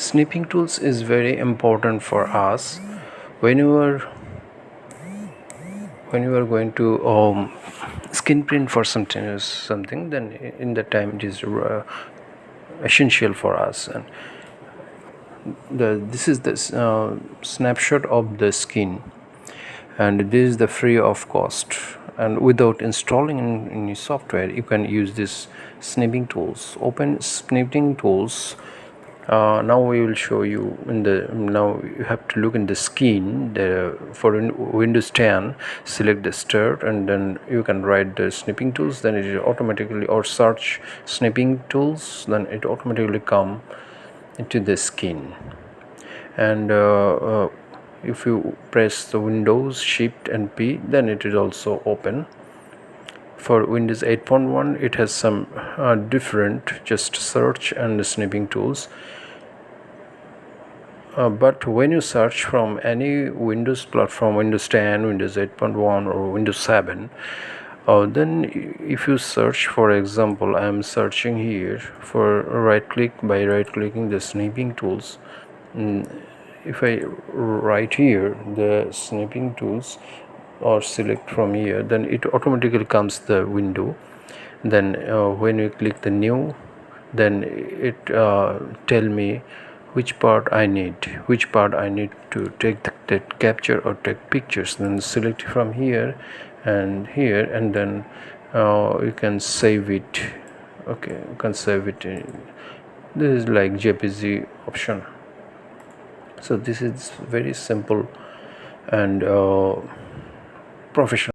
Snipping tools is very important for us when you are going to skin print for something, then in that time it is essential for us. And this is the snapshot of the skin, and this is the free of cost, and without installing in any software you can use this snipping tools. Open snipping tools. Now we will show you now you have to look in the skin. For Windows 10, select the start, and then you can write the snipping tools, then it is automatically, or search snipping tools, then it automatically come into the skin. And if you press the Windows Shift and P, then it is also open. For Windows 8.1 it has some different, just search and snipping tools. But when you search from any Windows platform, Windows 10, Windows 8.1 or Windows 7, then if you search, for example, I am searching here for by right clicking the snipping tools. If I write here the snipping tools or select from here, then it automatically comes the window. Then when you click the new, then it tell me which part I need to take the capture or take pictures. Then select from here, and then you can save it. Okay, you can save it this is like JPG option. So this is very simple and professional.